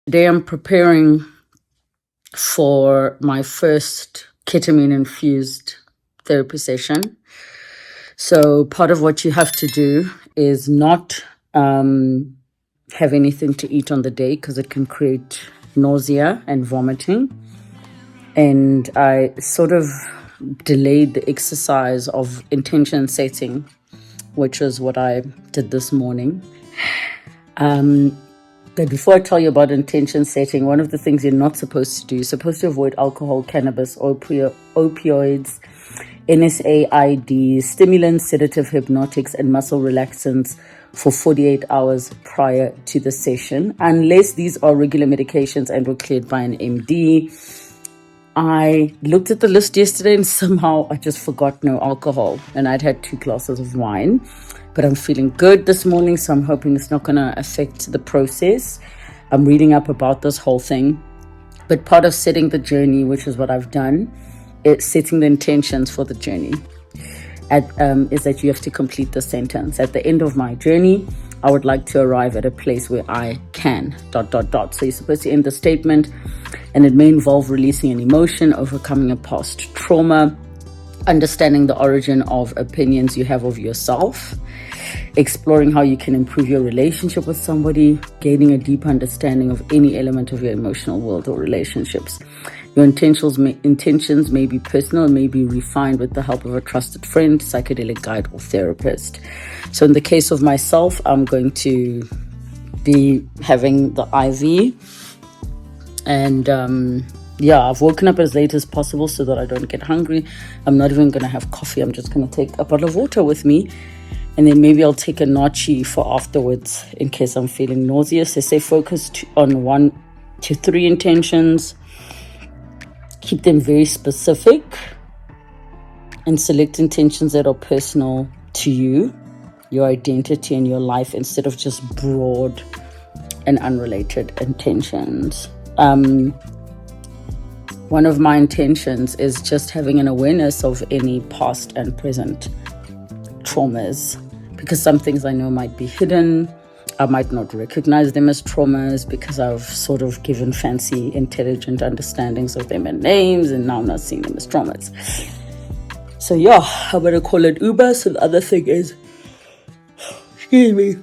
Today I'm preparing for my first ketamine-infused therapy session. So part of what you have to do is not have anything to eat on the day because it can create nausea and vomiting. And I sort of delayed the exercise of intention setting, which is what I did this morning. But before I tell you about intention setting, one of the things you're not supposed to do, you're supposed to avoid alcohol, cannabis, opioids, NSAIDs, stimulants, sedative, hypnotics, and muscle relaxants for 48 hours prior to the session, unless these are regular medications and were cleared by an MD. I looked at the list yesterday and somehow I just forgot no alcohol, and I'd had 2 glasses of wine. But I'm feeling good this morning, so I'm hoping it's not going to affect the process. I'm reading up about this whole thing. But part of setting the journey, which is what I've done, is setting the intentions for the journey. Is that you have to complete the sentence. At the end of my journey, I would like to arrive at a place where I can, ... So you're supposed to end the statement, and it may involve releasing an emotion, overcoming a past trauma, understanding the origin of opinions you have of yourself, exploring how you can improve your relationship with somebody, gaining a deep understanding of any element of your emotional world or relationships. Your intentions may be personal and may be refined with the help of a trusted friend, psychedelic guide, or therapist. So in the case of myself, I'm going to be having the IV, and I've woken up as late as possible so that I don't get hungry. I'm not even going to have coffee. I'm just going to take a bottle of water with me. And then maybe I'll take a nachi for afterwards in case I'm feeling nauseous. They say focus on 1 to 3 intentions. Keep them very specific. And select intentions that are personal to you, your identity, and your life, instead of just broad and unrelated intentions. One of my intentions is just having an awareness of any past and present traumas, because some things I know might be hidden. I might not recognize them as traumas because I've sort of given fancy, intelligent understandings of them and names, and now I'm not seeing them as traumas. So I'm going to call it Uber. So the other thing is, excuse me,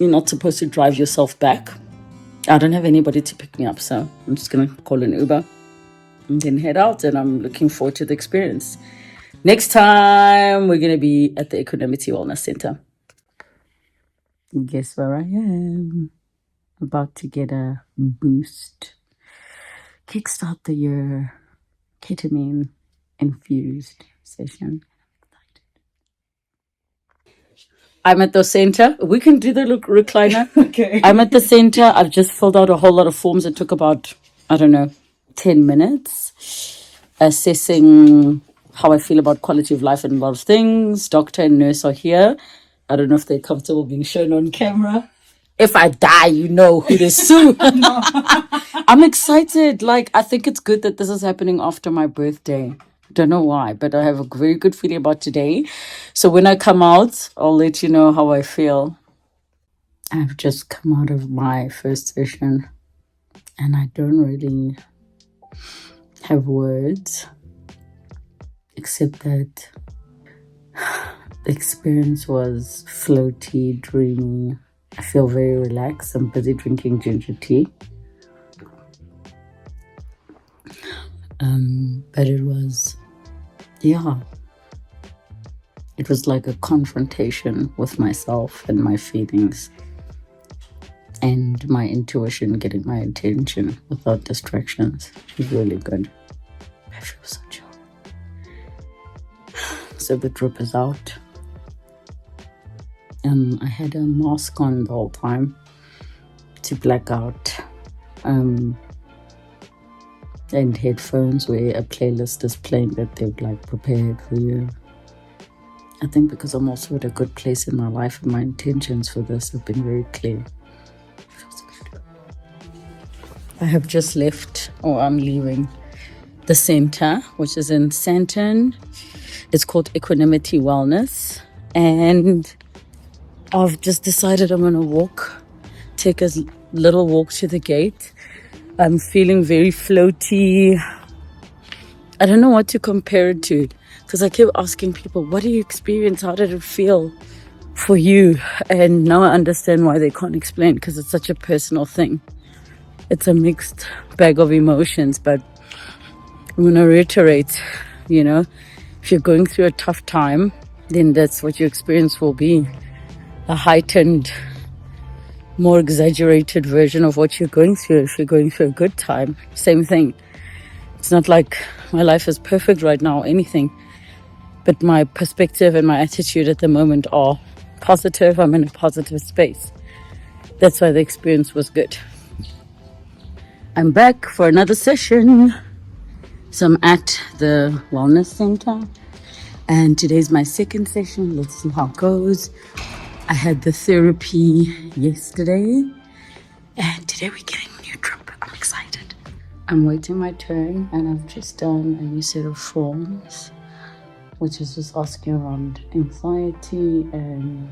you're not supposed to drive yourself back. I don't have anybody to pick me up, so I'm just going to call an Uber and then head out, and I'm looking forward to the experience. Next time, we're going to be at the Equanimity Wellness Center. Guess where I am? About to get a boost. Kickstart the year ketamine-infused session. I'm at the center. We can do the recliner. Okay. I'm at the center. I've just filled out a whole lot of forms. It took about, 10 minutes. Assessing how I feel about quality of life and a lot of things. Doctor and nurse are here. I don't know if they're comfortable being shown on camera. If I die, you know who to sue. I'm excited. I think it's good that this is happening after my birthday. Don't know why, but I have a very good feeling about today. So when I come out, I'll let you know how I feel. I've just come out of my first session, and I don't really have words, except that the experience was floaty, dreamy. I feel very relaxed. I'm busy drinking ginger tea. But it was, it was like a confrontation with myself and my feelings and my intuition getting my attention without distractions. It was really good. I feel so chill. So the drip is out. I had a mask on the whole time to black out. And headphones where a playlist is playing that they've prepared for you. I think because I'm also at a good place in my life, and my intentions for this have been very clear. I have just left, or I'm leaving, the center, which is in Sandton. It's called Equanimity Wellness, and I've just decided I'm going to take a little walk to the gate I'm feeling very floaty. I don't know what to compare it to, because I keep asking people, what do you experience? How did it feel for you? And now I understand why they can't explain, because it's such a personal thing. It's a mixed bag of emotions, but I'm going to reiterate, if you're going through a tough time, then that's what your experience will be. A heightened, more exaggerated version of what you're going through. If you're going through a good time, same thing. It's not like my life is perfect right now or anything, but my perspective and my attitude at the moment are positive. I'm in a positive space. That's why the experience was good. I'm back for another session. So I'm at the wellness center, and today's my second session. Let's see how it goes. I had the therapy yesterday, and today we're getting a new trip. I'm excited. I'm waiting my turn, and I've just done a new set of forms, which is just asking around anxiety and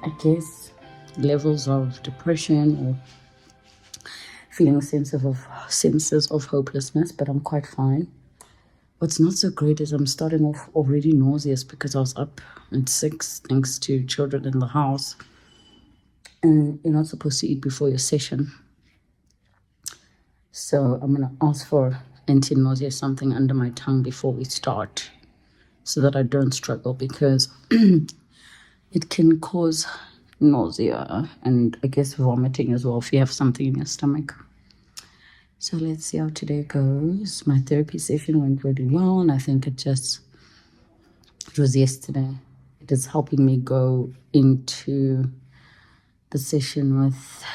I guess levels of depression or feeling senses of hopelessness, but I'm quite fine. What's not so great is I'm starting off already nauseous because I was up at 6 thanks to children in the house. And you're not supposed to eat before your session. So I'm going to ask for anti-nausea, something under my tongue before we start, so that I don't struggle, because it can cause nausea and I guess vomiting as well if you have something in your stomach. So let's see how today goes. My therapy session went really well, and I think it was yesterday. It is helping me go into the session with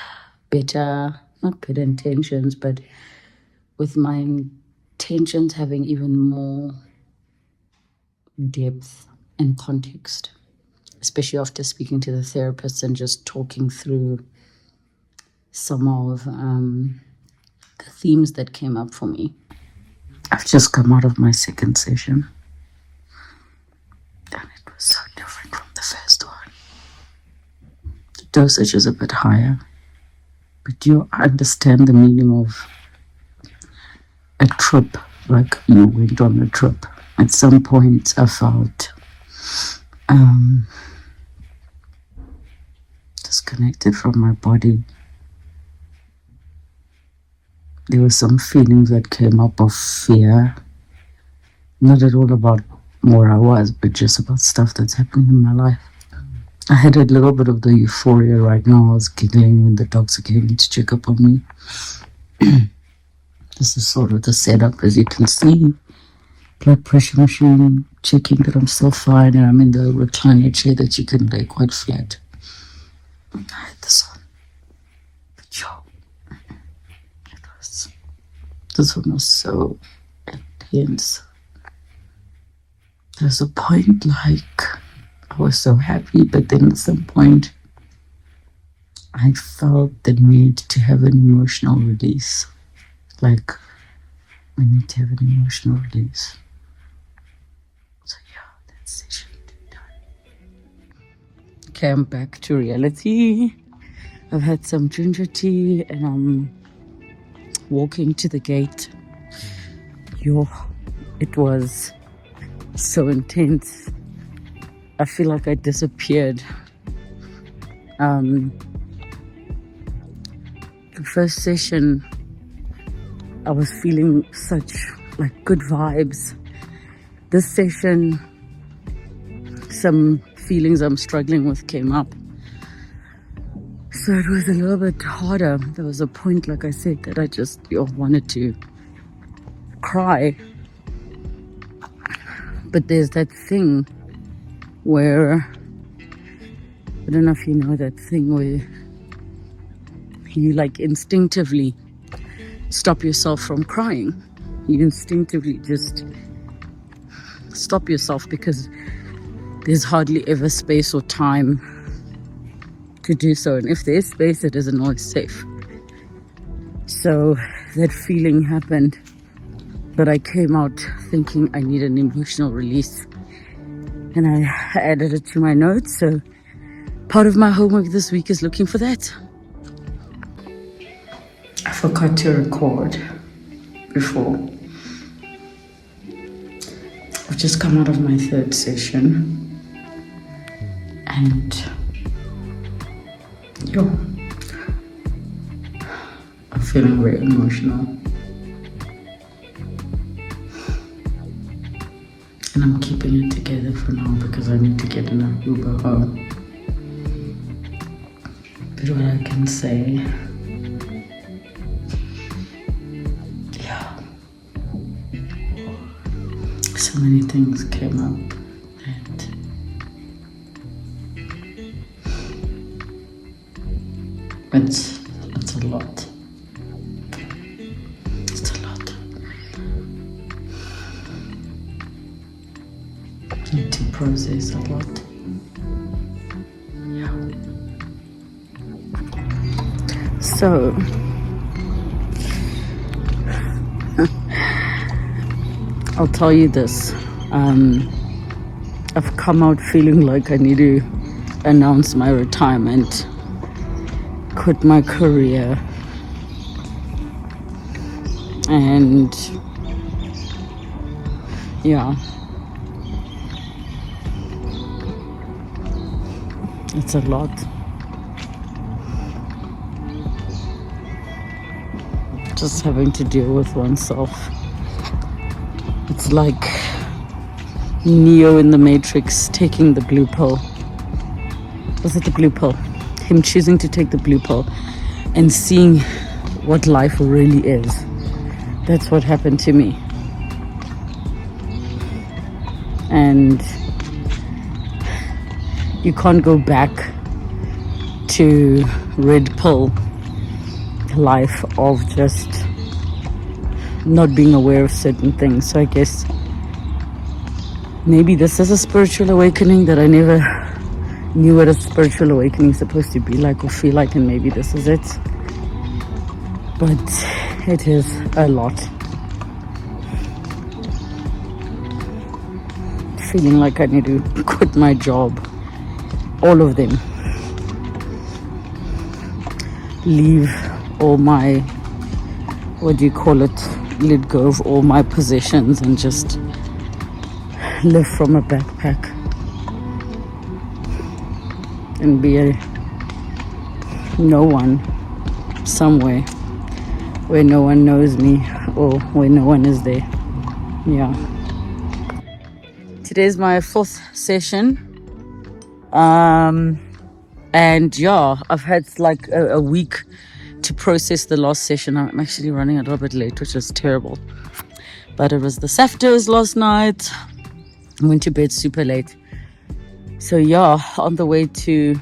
not better intentions, but with my intentions having even more depth and context, especially after speaking to the therapist and just talking through some of the themes that came up for me. I've just come out of my second session, and it was so different from the first one. The dosage is a bit higher, but you understand the meaning of a trip, like you went on a trip. At some point, I felt disconnected from my body. There were some feelings that came up of fear, not at all about where I was, but just about stuff that's happening in my life. I had a little bit of the euphoria right now. I was giggling when the dogs came to check up on me. This is sort of the setup, as you can see. Blood pressure machine, checking that I'm still fine, and I'm in the recliner chair that you can lay quite flat. I had this on. But this one was so intense. There's a point like I was so happy, but then at some point I felt the need to have an emotional release. Like, I need to have an emotional release. So yeah, that's session 2 done. Okay, I'm back to reality. I've had some ginger tea and I'm walking to the gate. It was so intense. I feel like I disappeared. The first session, I was feeling such good vibes. This session, some feelings I'm struggling with came up. So it was a little bit harder. There was a point, like I said, that I just wanted to cry. But there's that thing where, I don't know if you know that thing where you instinctively stop yourself from crying. You instinctively just stop yourself because there's hardly ever space or time to do so. And if there's space, it isn't always safe. So that feeling happened, but I came out thinking I need an emotional release. And I added it to my notes. So part of my homework this week is looking for that. I forgot to record before. I've just come out of my third session and I'm feeling very emotional. And I'm keeping it together for now because I need to get in an Uber home. But what I can say, so many things came up that it's a lot. It's a lot. I need to process a lot. So I'll tell you this. I've come out feeling like I need to announce my retirement, quit my career, and it's a lot. Just having to deal with oneself. It's like Neo in the Matrix taking the blue pill. Was it the blue pill? Him choosing to take the blue pill and seeing what life really is. That's what happened to me. And you can't go back to red pill life of just not being aware of certain things. So I guess maybe this is a spiritual awakening that I never knew what a spiritual awakening is supposed to be like or feel like, and maybe this is it. But it is a lot. Feeling like I need to quit my job, all of them, leave all my, let go of all my possessions and just live from a backpack and be a no one somewhere where no one knows me or where no one is there. Today's my fourth session, and I've had like a week to process the last session. I'm actually running a little bit late, which is terrible, but it was the SAFTOs last night. I went to bed super late, so on the way to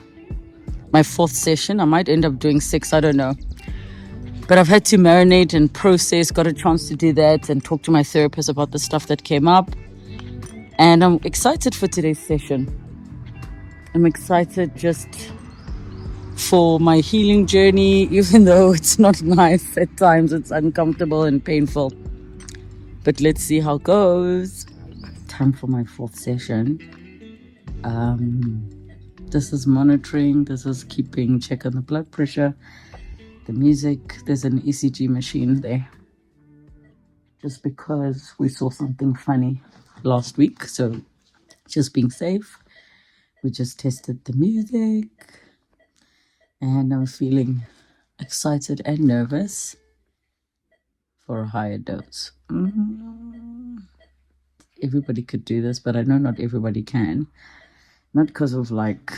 my fourth session. I might end up doing 6, I don't know, but I've had to marinate and process, got a chance to do that and talk to my therapist about the stuff that came up, and I'm excited for today's session. I'm excited just for my healing journey, even though it's not nice at times. It's uncomfortable and painful, but let's see how it goes. Time for my fourth session. This is monitoring, this is keeping check on the blood pressure, the music. There's an ECG machine there just because we saw something funny last week, so just being safe, we just tested the music, and I'm feeling excited and nervous for a higher dose. Everybody could do this, but I know not everybody can. Not because of like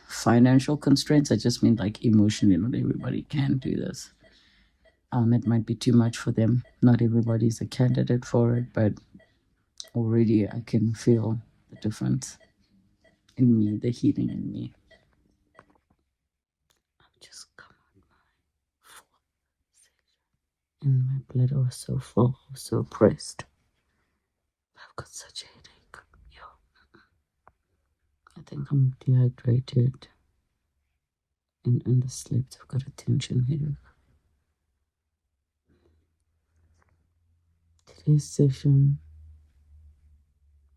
financial constraints, I just mean like emotionally, not everybody can do this. It might be too much for them. Not everybody's a candidate for it, but already I can feel the difference in me, the healing in me. I've just come on my fourth session and my bladder was so full, so pressed. I've got such a headache. I think I'm dehydrated and underslept. I've got a tension headache. Today's session,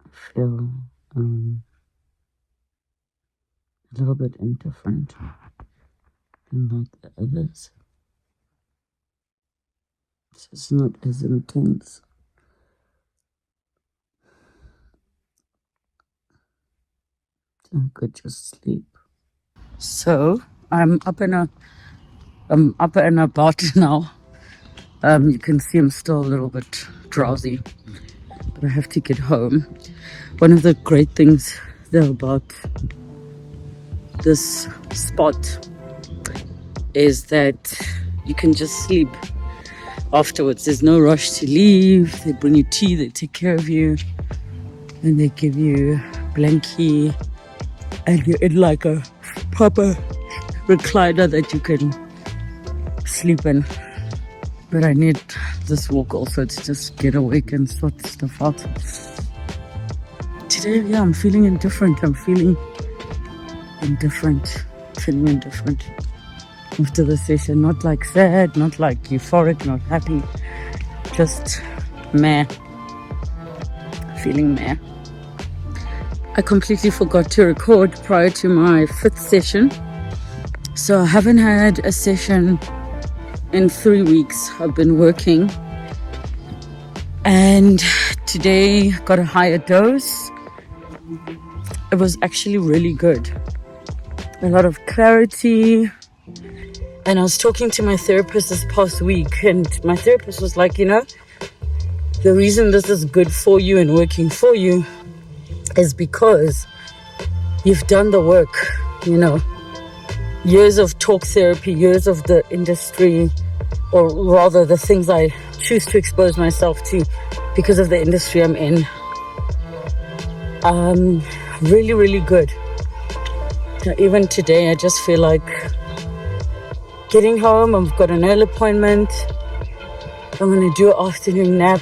I feel a little bit indifferent and like the others. It's not as intense. I could just sleep. So I'm up and about now. You can see I'm still a little bit drowsy, but I have to get home. One of the great things though about this spot is that you can just sleep afterwards. There's no rush to leave. They bring you tea, they take care of you, and they give you blankie, and you're in like a proper recliner that you can sleep in. But I need this walk also to just get awake and sort stuff out. Today, yeah, I'm feeling indifferent. Feeling indifferent after the session. Not like sad, not like euphoric, not happy. Just meh. Feeling meh. I completely forgot to record prior to my 5th session. So I haven't had a session in 3 weeks. I've been working. And today got a higher dose. It was actually really good. A lot of clarity. And I was talking to my therapist this past week, and my therapist was like, the reason this is good for you and working for you is because you've done the work, years of talk therapy, years of the industry, or rather the things I choose to expose myself to because of the industry I'm in. Really, really good. Even today, I just feel like getting home. I've got an early appointment. I'm going to do an afternoon nap.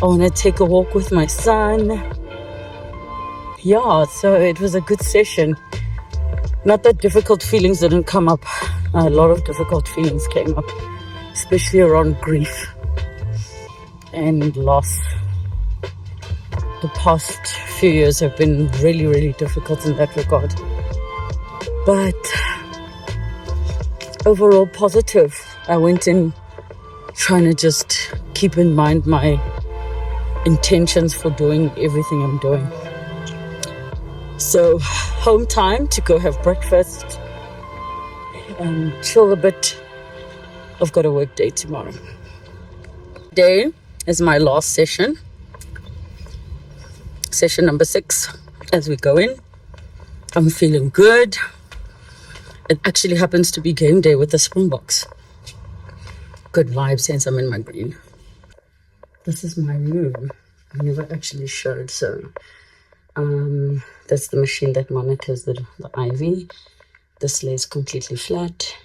I want to take a walk with my son. Yeah, so it was a good session. Not that difficult feelings didn't come up. A lot of difficult feelings came up, especially around grief and loss. The past few years have been really, really difficult in that regard. But overall positive. I went in trying to just keep in mind my intentions for doing everything I'm doing. So home time to go have breakfast and chill a bit. I've got a work day tomorrow. Today is my last session number 6 as we go in. I'm feeling good. It actually happens to be game day with the Springboks. Good vibes since I'm in my green. This is my room. I never actually showed. So that's the machine that monitors the IV. This lays completely flat.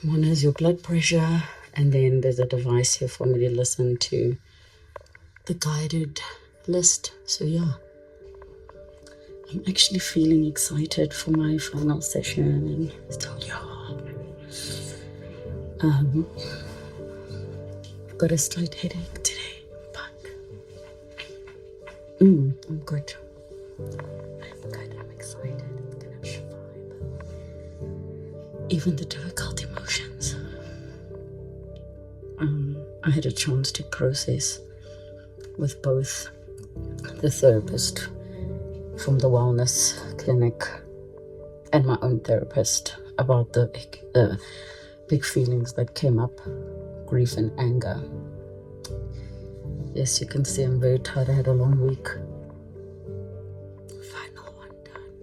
Monitors your blood pressure. And then there's a device here for me to listen to the guided list. So yeah, I'm actually feeling excited for my final session. And still, I've got a slight headache today, but I'm good. I'm excited. It's gonna be a vibe. Even the difficult emotions. I had a chance to process with both the therapist from the wellness clinic and my own therapist about the big feelings that came up, grief and anger. Yes, you can see I'm very tired. I had a long week. Final one done.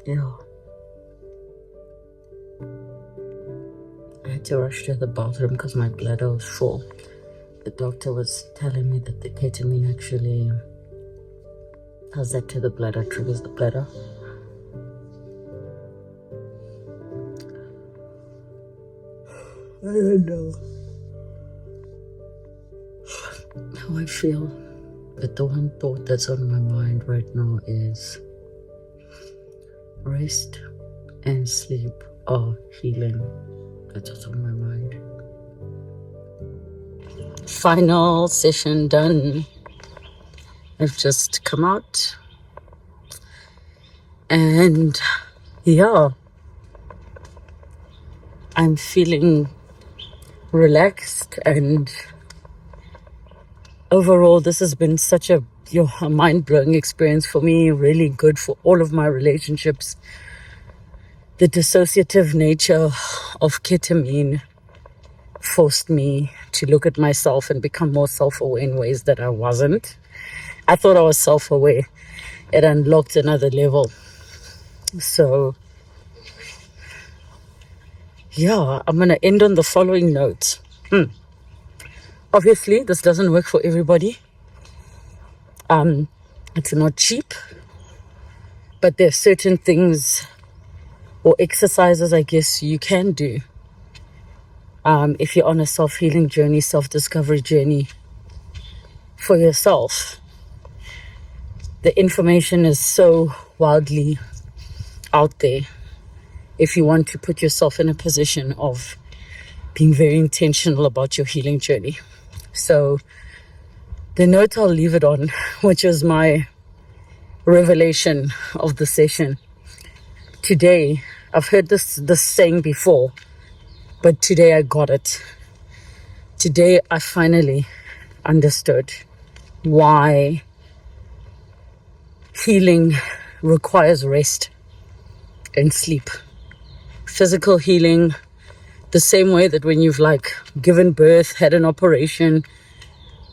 Yeah. I had to rush to the bathroom because my bladder was full. The doctor was telling me that the ketamine actually does that to the bladder, triggers the bladder. I don't know how I feel, but the one thought that's on my mind right now is rest and sleep are healing. That's what's on my mind. Final session done. I've just come out and yeah, I'm feeling relaxed, and overall this has been such a mind-blowing experience for me, really good for all of my relationships. The dissociative nature of ketamine forced me to look at myself and become more self-aware in ways that I wasn't. I thought I was self-aware. It unlocked another level. So yeah, I'm going to end on the following note. Obviously, this doesn't work for everybody. It's not cheap, but there are certain things or exercises, I guess, you can do if you're on a self-healing journey, self-discovery journey for yourself. The information is so wildly out there. If you want to put yourself in a position of being very intentional about your healing journey. So the note I'll leave it on, which is my revelation of the session today. I've heard this saying before, but today I got it. Today I finally understood why healing requires rest and sleep. Physical healing, the same way that when you've given birth, had an operation,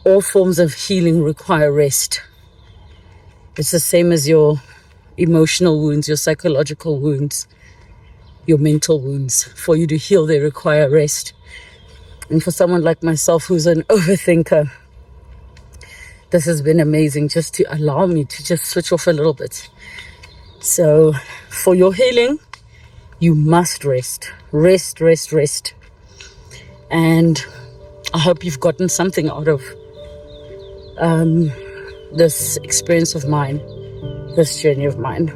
all forms of healing require rest. It's the same as your emotional wounds, your psychological wounds, your mental wounds. For you to heal, they require rest. And for someone like myself who's an overthinker, this has been amazing just to allow me to just switch off a little bit. So for your healing, you must rest. Rest. And I hope you've gotten something out of this experience of mine, this journey of mine.